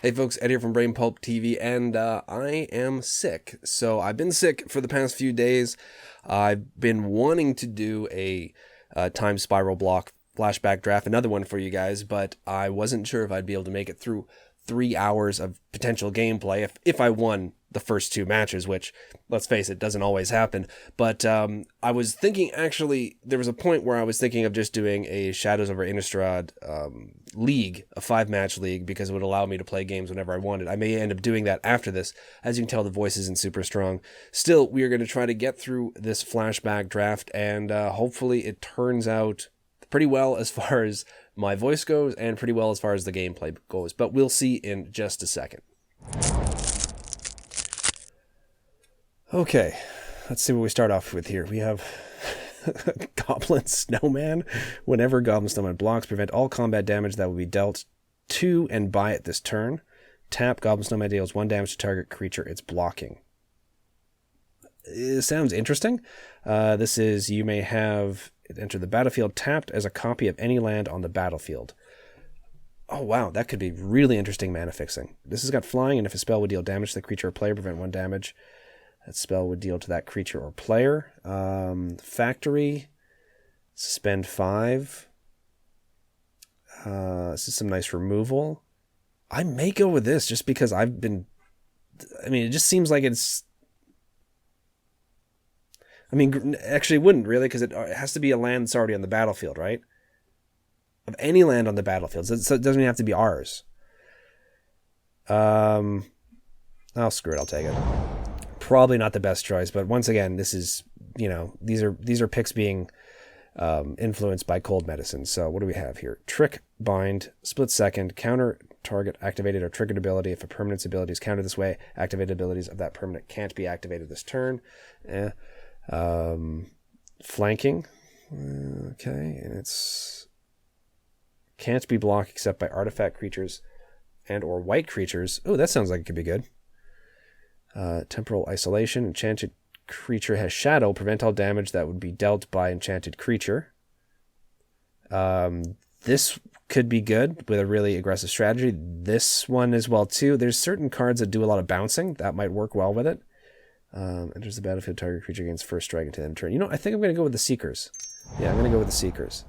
Hey folks, Ed here from Brain Pulp TV, and I am sick. So I've been sick for the past few days. I've been wanting to do a time spiral block flashback draft, another one for you guys, but I wasn't sure if I'd be able to make it through 3 hours of potential gameplay if I won the first two matches, which, let's face it, doesn't always happen. But I was thinking, actually, there was a point where I was thinking of just doing a Shadows over Innistrad league, a 5-match league, because it would allow me to play games whenever I wanted. I may end up doing that after this. As you can tell, the voice isn't super strong. Still, we are going to try to get through this flashback draft, and hopefully it turns out pretty well as far as my voice goes and pretty well as far as the gameplay goes. But we'll see in just a second. Okay, let's see what we start off with here. We have Goblin Snowman. Whenever Goblin Snowman blocks, prevent all combat damage that will be dealt to and by it this turn. Tap, Goblin Snowman deals 1 damage to target creature it's blocking. It sounds interesting. This is, you may have it enter the battlefield tapped as a copy of any land on the battlefield. Oh wow, that could be really interesting mana fixing. This has got flying, and if a spell would deal damage to the creature or player, prevent 1 damage. That spell would deal to that creature or player. Factory, suspend 5. This is some nice removal. I may go with this just because it just seems like it's... actually it wouldn't really, because it has to be a land that's already on the battlefield, right? Of any land on the battlefield. So it doesn't even have to be ours. Oh, screw it, I'll take it. Probably not the best choice, but once again, this is, these are picks being influenced by cold medicine. So what do we have here? Trick, bind, split second, counter target activated or triggered ability. If a permanent's ability is countered this way, activated abilities of that permanent can't be activated this turn. Flanking. Okay, and it's can't be blocked except by artifact creatures and or white creatures. Oh, that sounds like it could be good. Temporal isolation. Enchanted creature has shadow. Prevent all damage that would be dealt by enchanted creature. This could be good with a really aggressive strategy. This one as well too. There's certain cards that do a lot of bouncing. That might work well with it. Enters the battlefield, target creature gains first strike until end of turn. I think I'm going to go with the Seekers. Yeah, I'm going to go with the Seekers.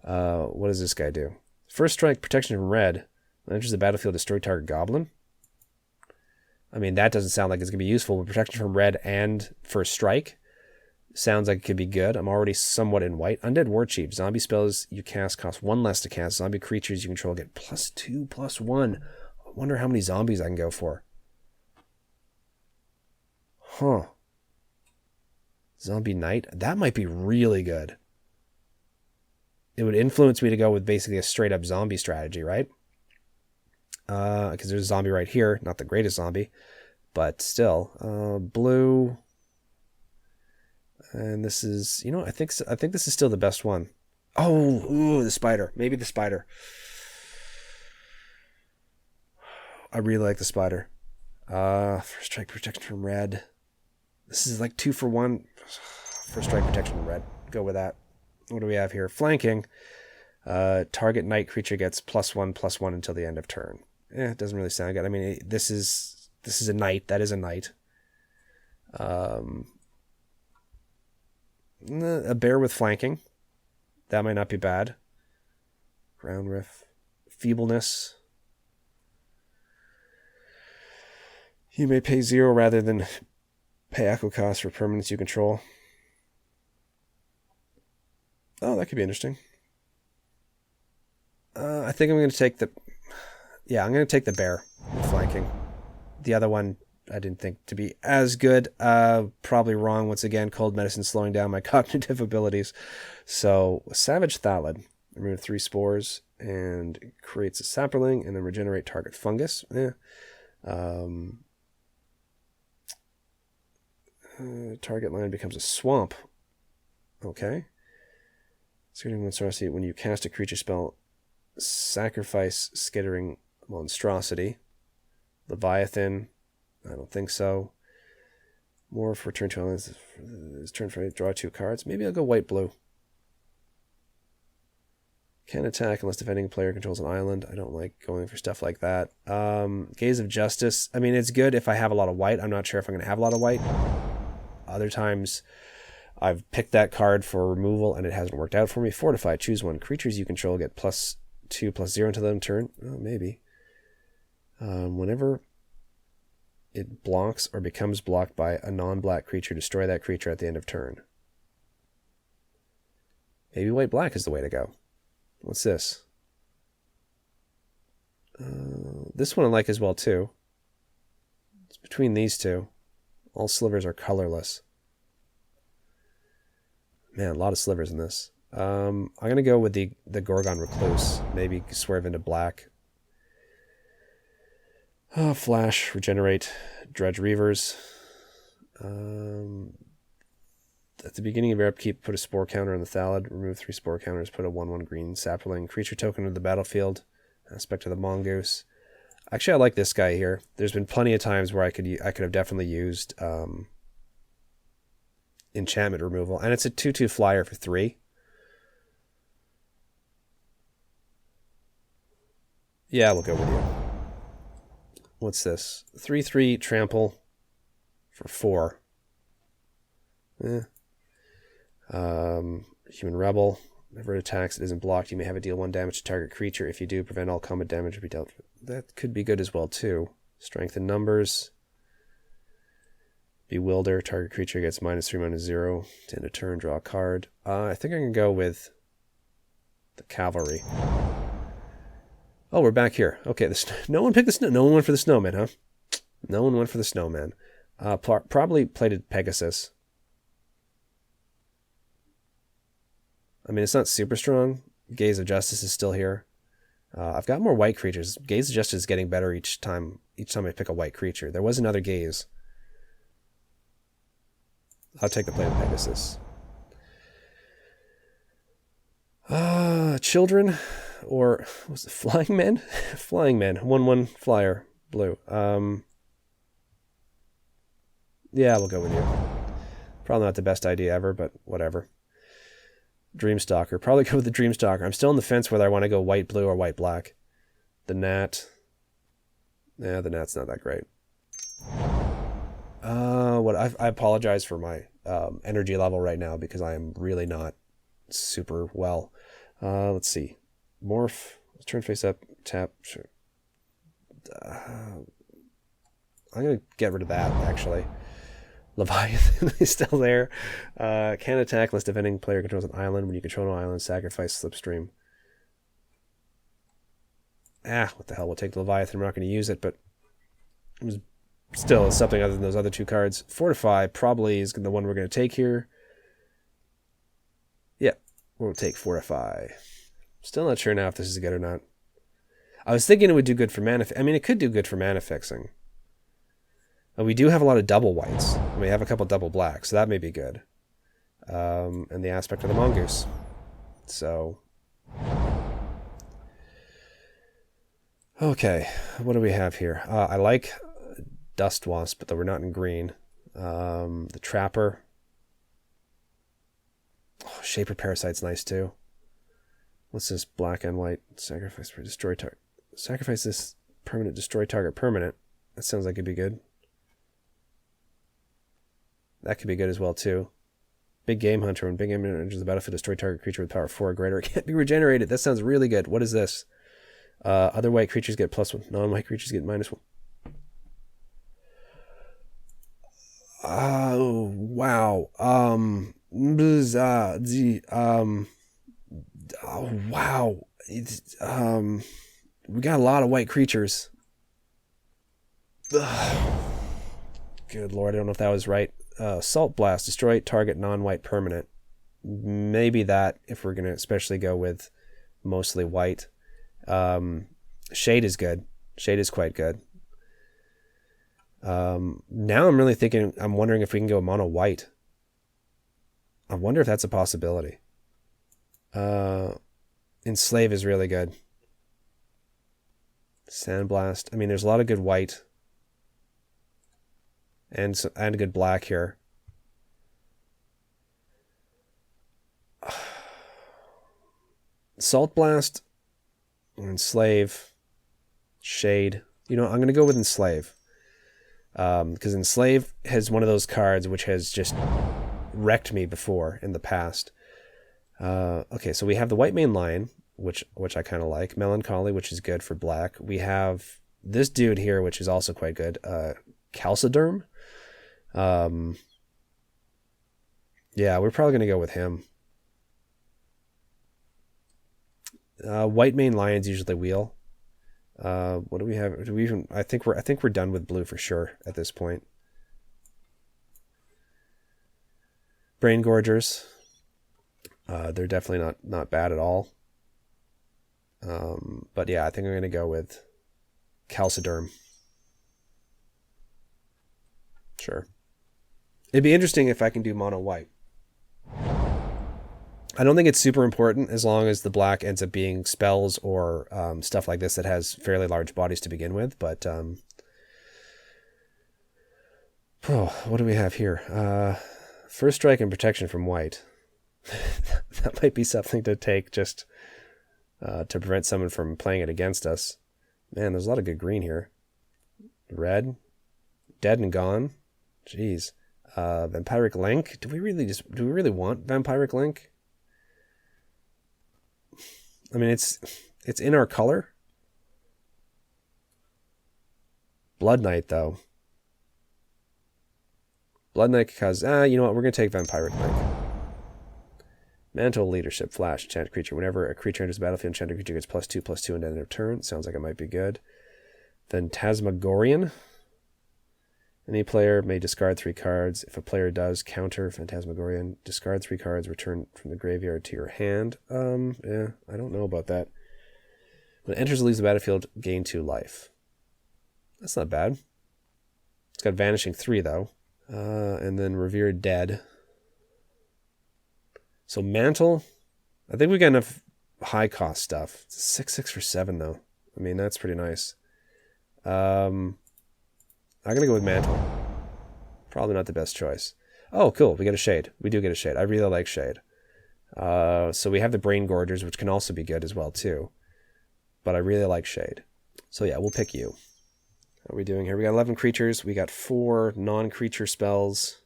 What does this guy do? First strike, protection from red. Enters the battlefield, destroy target goblin. That doesn't sound like it's going to be useful, but protection from red and first strike sounds like it could be good. I'm already somewhat in white. Undead War Chief. Zombie spells you cast cost 1 less to cast. Zombie creatures you control get +2/+1. I wonder how many zombies I can go for. Huh. Zombie Knight. That might be really good. It would influence me to go with basically a straight up zombie strategy, right? Because there's a zombie right here. Not the greatest zombie, but still. Blue. And this is, I think this is still the best one. Oh, ooh, the spider. Maybe the spider. I really like the spider. First strike, protection from red. This is like 2 for 1. First strike, protection from red. Go with that. What do we have here? Flanking. Target knight creature gets +1/+1 until the end of turn. It doesn't really sound good. This is a knight. That is a knight. A bear with flanking. That might not be bad. Ground riff. Feebleness. You may pay 0 rather than pay echo cost for permanents you control. Oh, that could be interesting. I think I'm going to take the... Yeah, I'm going to take the bear with flanking. The other one I didn't think to be as good. Probably wrong once again. Cold medicine slowing down my cognitive abilities. So, Savage Thallid. Remove 3 spores and creates a sapperling and then regenerate target fungus. Target land becomes a swamp. Okay. When you cast a creature spell, sacrifice skittering monstrosity. Leviathan. I don't think so. More for turn 2. It's turn 4. Draw 2 cards. Maybe I'll go white blue. Can't attack unless defending player controls an island. I don't like going for stuff like that. Gaze of Justice. I mean, it's good if I have a lot of white. I'm not sure if I'm going to have a lot of white. Other times, I've picked that card for removal and it hasn't worked out for me. Fortify. Choose one. Creatures you control get +2/+0 until end turn. Oh, maybe. Whenever it blocks or becomes blocked by a non-black creature, destroy that creature at the end of turn. Maybe white-black is the way to go. What's this? This one I like as well, too. It's between these two. All slivers are colorless. Man, a lot of slivers in this. I'm going to go with the Gorgon Recluse. Maybe swerve into black. Flash, regenerate, Dredge Reavers. At the beginning of your upkeep, put a spore counter on the Thalid. Remove 3 spore counters. Put a 1/1 green sapling creature token to the battlefield. Aspect of the Mongoose. Actually, I like this guy here. There's been plenty of times where I could have definitely used enchantment removal, and it's a 2/2 flyer for 3. Yeah, we'll go with you. What's this? 3/3 trample for 4. Human Rebel. Whenever it attacks, it isn't blocked. You may have it deal 1 damage to target creature. If you do, prevent all combat damage to be dealt. That could be good as well, too. Strength in numbers. Bewilder. Target creature gets -3/-0 to end a turn. Draw a card. I think I can go with the Cavalry. Oh, we're back here. Okay, no one picked the snow. No one went for the snowman, huh? No one went for the snowman. Probably plated Pegasus. I mean, it's not super strong. Gaze of Justice is still here. I've got more white creatures. Gaze of Justice is getting better each time I pick a white creature. There was another Gaze. I'll take the plated Pegasus. Children, or was it Flying Men? Flying Men, 1/1 flyer, blue. Yeah, we'll go with you. Probably not the best idea ever, but whatever. Dreamstalker, probably go with the Dreamstalker. I'm still on the fence whether I want to go white-blue or white-black. The Gnat. Yeah, the Gnat's not that great. I apologize for my energy level right now because I am really not super well. Let's see. Morph. Let's turn face up. Tap. Sure. I'm going to get rid of that, actually. Leviathan is still there. Can't attack unless defending player controls an island. When you control an island, sacrifice Slipstream. What the hell? We'll take the Leviathan. We're not going to use it, but it was still something other than those other 2 cards. Fortify probably is the one we're going to take here. Yeah, we'll take Fortify. Still not sure now if this is good or not. I was thinking it would do good for mana. I mean, it could do good for mana fixing. And we do have a lot of double whites. And we have a couple double blacks, so that may be good. And the aspect of the Mongoose. So. Okay, what do we have here? I like Dust Wasp, but though we're not in green. The Trapper. Oh, Shaper Parasite's nice too. What's this? Black and white. Sacrifice for destroy target. Sacrifice this permanent, destroy target permanent. That sounds like it'd be good. That could be good as well too. Big Game Hunter. When Big Game Hunter enters the battlefield, destroy target creature with power 4 or greater. It can't be regenerated. That sounds really good. What is this? Other white creatures get +1. Non-white creatures get -1. Oh, wow. Oh, wow. We got a lot of white creatures. Ugh. Good Lord, I don't know if that was right. Salt Blast, destroy target non-white permanent. Maybe that, if we're going to especially go with mostly white. Shade is good. Shade is quite good. Now I'm really thinking, I'm wondering if we can go mono white. I wonder if that's a possibility. Enslave is really good. Sandblast. I mean, there's a lot of good white. And good black here. Salt Blast, Enslave, Shade. You know, I'm going to go with Enslave. Because Enslave has one of those cards which has just wrecked me before in the past. Okay, so we have the White Mane Lion, which I kind of like. Melancholy, which is good for black. We have this dude here, which is also quite good. Calciderm. Yeah, we're probably going to go with him. White Mane Lion's usually wheel. What do we have? Do we even? I think we're done with blue for sure at this point. Brain Gorgers. They're definitely not bad at all. But yeah, I think I'm going to go with Calciderm. Sure. It'd be interesting if I can do mono white. I don't think it's super important as long as the black ends up being spells or stuff like this that has fairly large bodies to begin with. But what do we have here? First strike and protection from white. That might be something to take just to prevent someone from playing it against us. Man, there's a lot of good green here. Red, dead and gone. Jeez. Vampiric Link. Do we really want Vampiric Link? I mean, it's in our color. Blood Knight, though. Blood Knight because, you know what? We're going to take Vampiric Link. Mantle Leadership Flash. Enchanted creature. Whenever a creature enters the battlefield, enchanted creature gets +2/+2 and end of turn. Sounds like it might be good. Phantasmagorian. Any player may discard 3 cards. If a player does, counter Phantasmagorian. Discard 3 cards, return from the graveyard to your hand. Yeah, I don't know about that. When it enters or leaves the battlefield, gain 2 life. That's not bad. It's got Vanishing 3, though. And then Revered Dead. So Mantle, I think we got enough high-cost stuff. It's 6/6 for 7, though. I mean, that's pretty nice. I'm going to go with Mantle. Probably not the best choice. Oh, cool. We get a Shade. We do get a Shade. I really like Shade. So we have the Brain Gorgers, which can also be good as well, too. But I really like Shade. So yeah, we'll pick you. How are we doing here? We got 11 creatures. We got 4 non-creature spells.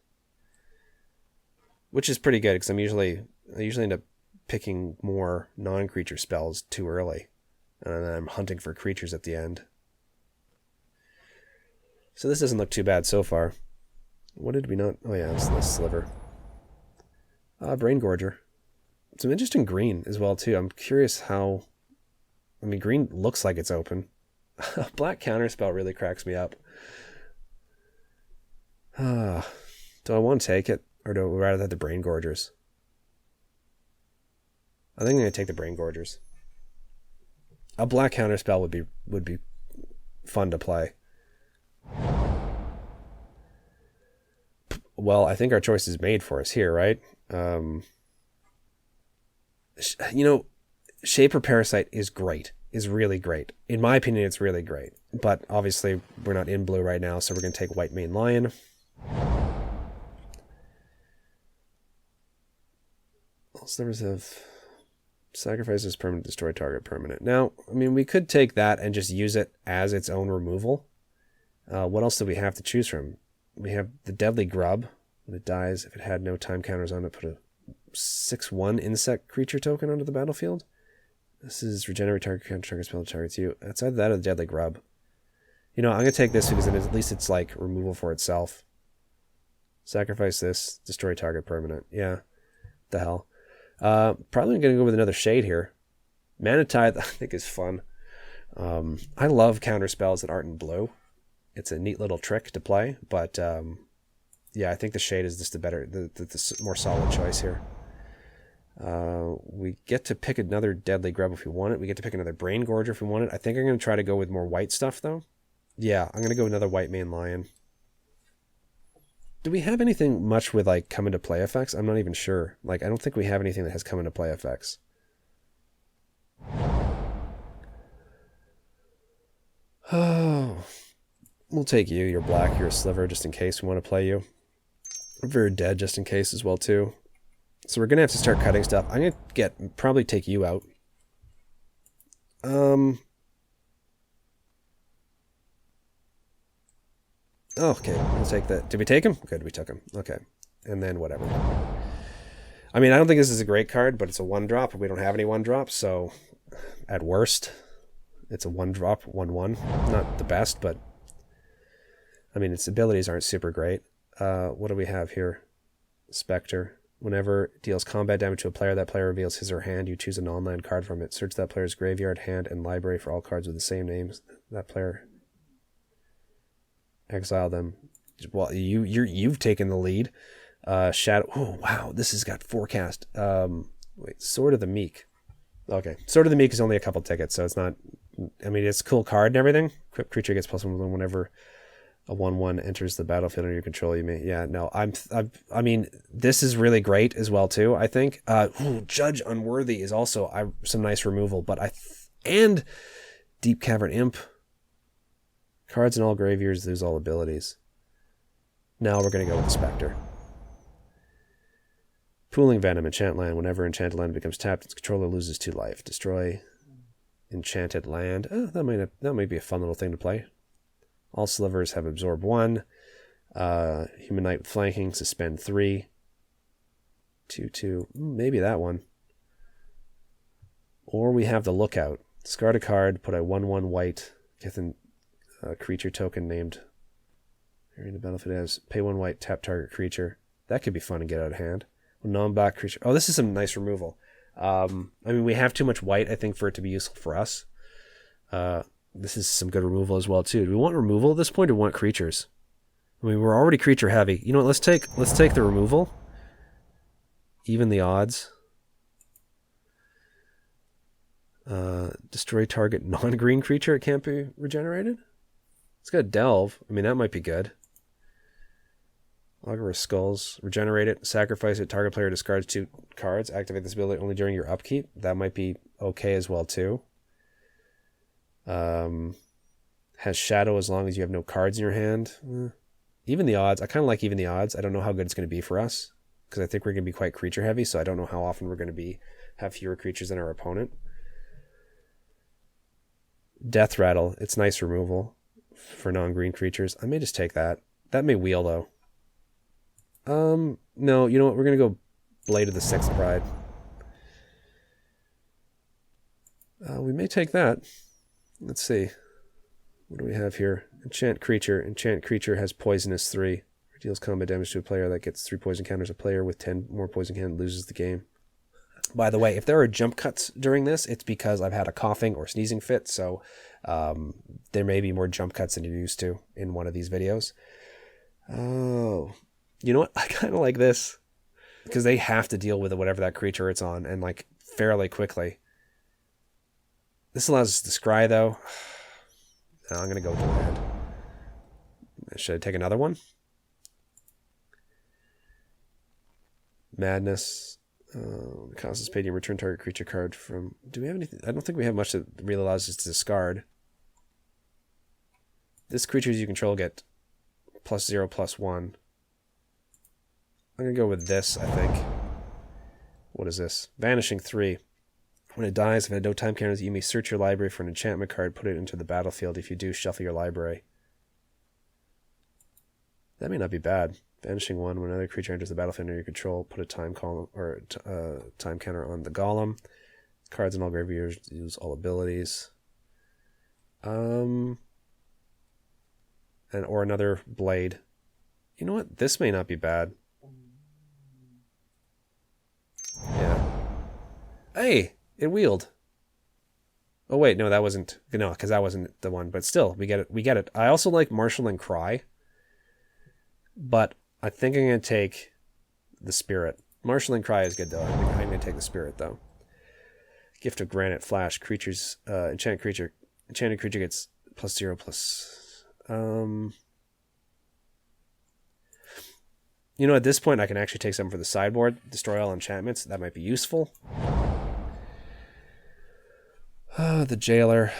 Which is pretty good, because I usually end up picking more non-creature spells too early. And then I'm hunting for creatures at the end. So this doesn't look too bad so far. What did we not? Oh yeah, it's the Sliver. Brain Gorger. Some interesting green as well too. I'm curious how... I mean, green looks like it's open. Black Counterspell really cracks me up. Do I want to take it? Or do I rather have the Brain Gorgers? I think I'm going to take the Brain Gorgers. A Black Counterspell would be fun to play. Well, I think our choice is made for us here, right? You know, Shaper Parasite is great. Is really great. In my opinion, it's really great. But obviously, we're not in blue right now, so we're going to take White Mane Lion. All slivers have sacrifices permanent, destroy target permanent. Now, I mean, we could take that and just use it as its own removal. What else do we have to choose from? We have the Deadly Grub. When it dies, if it had no time counters on it, put a 6/1 insect creature token onto the battlefield. This is regenerate target spell that targets you. It's either that or the Deadly Grub. You know, I'm going to take this because at least it's like removal for itself. Sacrifice this, destroy target permanent. Yeah, the hell. Probably going to go with another Shade here. Mana Tithe, I think, is fun. I love counter spells that aren't in blue. It's a neat little trick to play, but yeah, I think the Shade is just the more solid choice here. We get to pick another Deadly Grub if we want it. We get to pick another Brain Gorger if we want it. I think I'm going to try to go with more white stuff, though. Yeah, I'm going to go with another White Mane Lion. Do we have anything much with, like, come into play effects? I'm not even sure. Like, I don't think we have anything that has come into play effects. Oh, we'll take you. You're black. You're a Sliver, just in case we want to play you. We're very dead, just in case as well, too. So we're going to have to start cutting stuff. I'm going to probably take you out. Oh, okay, we'll take that. Did we take him? Good, we took him. Okay. And then whatever. I mean, I don't think this is a great card, but it's a 1-drop. We don't have any 1-drops, so at worst, it's a 1-drop, 1/1. Not the best, but I mean, its abilities aren't super great. What do we have here? Spectre. Whenever it deals combat damage to a player, that player reveals his or her hand. You choose a non-land card from it. Search that player's graveyard, hand, and library for all cards with the same names. That player, exile them. Well, you've taken the lead. Shadow. Oh wow, this has got forecast. Wait, Sword of the Meek. Okay, Sword of the Meek is only a couple tickets, so it's not. I mean, it's a cool card and everything. Equipped creature gets +1/+1 whenever a 1/1 enters the battlefield under your control. You may, yeah, no, I mean, this is really great as well too. I think. Judge Unworthy is also some nice removal, but and Deep Cavern Imp. Cards in all graveyards lose all abilities. Now we're gonna go with the Spectre. Pooling Venom, enchant land. Whenever enchanted land becomes tapped, its controller loses 2 life. Destroy enchanted land. Oh, that might be a fun little thing to play. All slivers have absorb 1. Human Knight with flanking, suspend 3. 2/2. Maybe that one. Or we have the Lookout. Discard a card, put a 1/1 white creature token named in the battlefield as pay 1 white, tap target creature. That could be fun and get out of hand. Non-black creature. Oh, this is some nice removal. I mean, we have too much white, I think, for it to be useful for us. This is some good removal as well too. Do we want removal at this point, or want creatures? I mean, we're already creature heavy. You know what? Let's take the removal. Even the odds. Destroy target non-green creature. It can't be regenerated. It's got Delve. I mean, that might be good. Augur of Skulls. Regenerate it. Sacrifice it. Target player discards 2 cards. Activate this ability only during your upkeep. That might be okay as well too. Has Shadow as long as you have no cards in your hand. Even the odds. I kind of like even the odds. I don't know how good it's going to be for us, because I think we're going to be quite creature heavy, so I don't know how often we're going to have fewer creatures than our opponent. Death Rattle. It's nice removal for non-green creatures. I may just take that. That may wheel though. No, you know what? We're going to go Blade of the Sixth Pride. We may take that. Let's see. What do we have here? Enchant creature. Enchant creature has poisonous 3. Deals combat damage to a player that gets 3 poison counters. A player with 10 more poison counters loses the game. By the way, if there are jump cuts during this, it's because I've had a coughing or sneezing fit, so there may be more jump cuts than you're used to in one of these videos. Oh, you know what? I kind of like this, because they have to deal with whatever that creature it's on, and like fairly quickly. This allows us to scry, though. No, I'm going to go with the land. Should I take another one? Madness. Cost us paid, you return target creature card from... Do we have anything? I don't think we have much that really allows us to discard. This creatures you control get +0/+1. I'm going to go with this, I think. What is this? Vanishing 3. When it dies, if it had no time counters, you may search your library for an enchantment card, put it into the battlefield. If you do, shuffle your library. That may not be bad. Vanishing 1, when another creature enters the battlefield under your control, put a time column or time counter on the golem. Cards in all graveyards use all abilities. Or another blade. You know what? This may not be bad. Yeah. Hey, it wheeled. Oh wait, no, that wasn't. No, because that wasn't the one. But still, we get it. We get it. I also like Marshall and Cry, but I think I'm going to take the Spirit. Marshall and Cry is good, though. I'm going to take the Spirit, though. Gift of Granite Flash. Creatures, enchanted creature gets +0/+. You know, at this point, I can actually take something for the sideboard. Destroy all enchantments. That might be useful. The Jailer.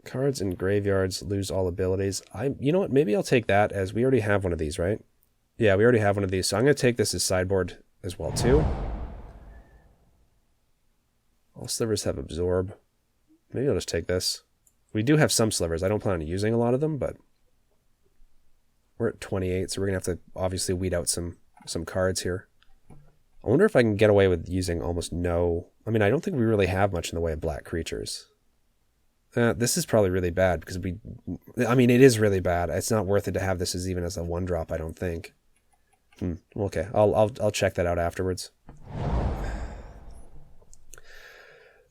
Cards in graveyards lose all abilities. You know what? Maybe I'll take that, as we already have one of these, right? Yeah, we already have one of these. So I'm going to take this as sideboard as well, too. All slivers have absorb. Maybe I'll just take this. We do have some slivers. I don't plan on using a lot of them, but we're at 28, so we're going to have to obviously weed out some cards here. I wonder if I can get away with using almost no... I mean, I don't think we really have much in the way of black creatures. This is probably really bad because I mean, it is really bad. It's not worth it to have this as even as a 1-drop, I don't think. Okay, I'll check that out afterwards.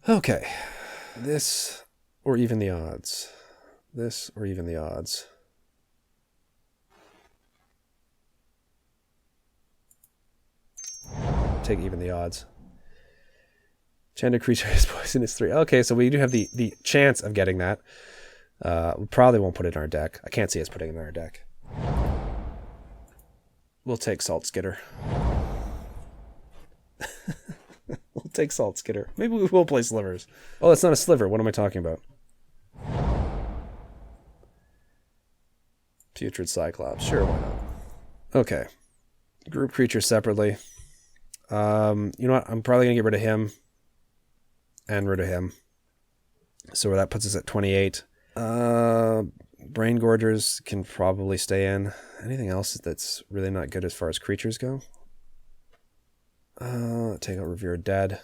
Okay, this or even the odds. This or even the odds. Take even the odds. Enchanted creature is poisonous 3. Okay, so we do have the chance of getting that. We probably won't put it in our deck. I can't see us putting it in our deck. We'll take Salt Skitter. We'll take Salt Skitter. Maybe we will play slivers. Oh, that's not a sliver. What am I talking about? Putrid Cyclops. Sure, why not? Okay. Group creatures separately. You know what? I'm probably going to get rid of him. And rid of him. So that puts us at 28. Brain Gorgers can probably stay in. Anything else that's really not good as far as creatures go? Take out Revered Dead.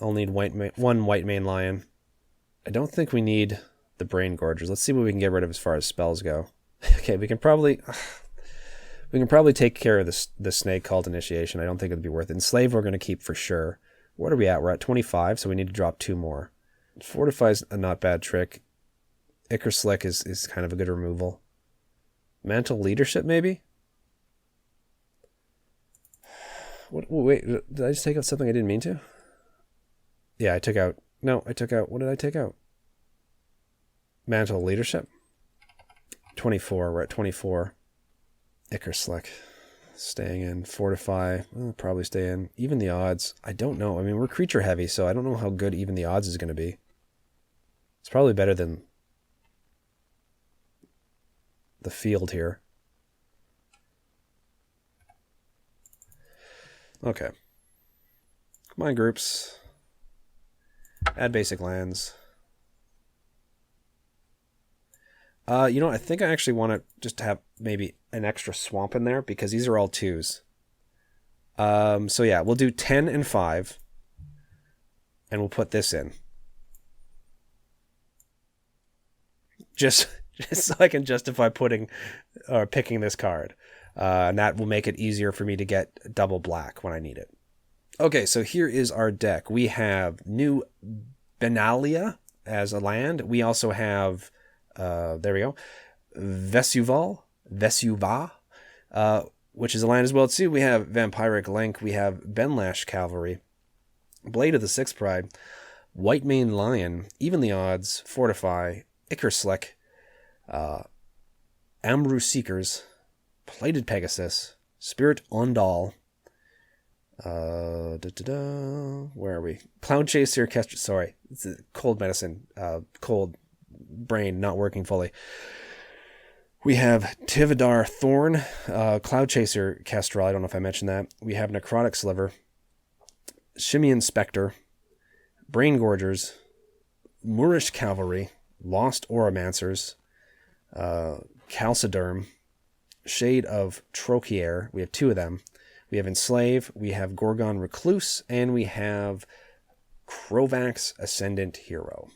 I'll need one White Mane Lion. I don't think we need the Brain Gorgers. Let's see what we can get rid of as far as spells go. Okay, we can probably take care of the Snake Cult Initiation. I don't think it'd be worth it. Enslave we're going to keep for sure. What are we at? We're at 25, so we need to drop 2 more. Fortify is a not bad trick. Ichor Slick is kind of a good removal. Mantle Leadership, maybe? Wait, did I just take out something I didn't mean to? Yeah, I took out... No, I took out... What did I take out? Mantle Leadership? 24, we're at 24. Ichor Slick. Staying in. Fortify. I'll probably stay in. Even the odds. I don't know. I mean, we're creature heavy, so I don't know how good even the odds is going to be. It's probably better than the field here. Okay. Combine groups. Add basic lands. You know, I think I actually want to just have maybe an extra swamp in there because these are all 2s. So yeah, we'll do 10 and 5. And we'll put this in. Just so I can justify picking this card. And that will make it easier for me to get double black when I need it. Okay, so here is our deck. We have new Benalia as a land. We also have... there we go. Vesuva, which is a land as well too. We have Vampiric Link. We have Benlash Cavalry. Blade of the Sixth Pride. White Mane Lion. Even the odds. Fortify. Ichor Slick. Amru Seekers. Plated Pegasus. Spirit Ondal. Where are we? Cloud Chaser. Sorry. It's a cold medicine. Cold brain not working fully. We have Tivadar Thorn, Cloud Chaser Kestrel. I don't know if I mentioned that. We have Necrotic Sliver, Shimian Spectre, Brain Gorgers, Moorish Cavalry, Lost Oromancers, Calciderm, Shade of Trochier. We have 2 of them. We have Enslave, we have Gorgon Recluse, and we have Krovax Ascendant Hero.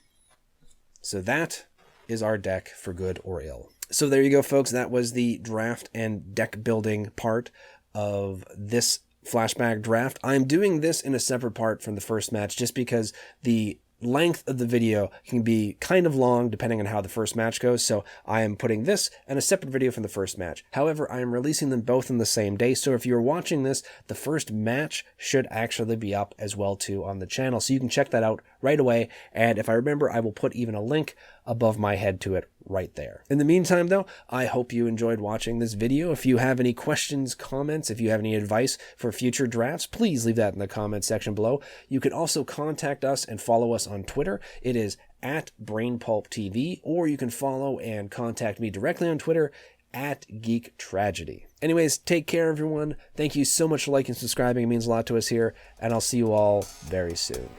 So that is our deck for good or ill. So there you go, folks. That was the draft and deck building part of this flashback draft. I'm doing this in a separate part from the first match just because the length of the video can be kind of long depending on how the first match goes, so I am putting this and a separate video from the first match. However, I am releasing them both on the same day, so if you're watching this, the first match should actually be up as well too on the channel, so you can check that out right away, and if I remember, I will put even a link above my head to it right there. In the meantime, though, I hope you enjoyed watching this video. If you have any questions, comments, if you have any advice for future drafts, please leave that in the comment section below. You can also contact us and follow us on Twitter. It is @BrainPulpTV, or you can follow and contact me directly on Twitter @GeekTragedy. Anyways, take care, everyone. Thank you so much for liking and subscribing. It means a lot to us here, and I'll see you all very soon.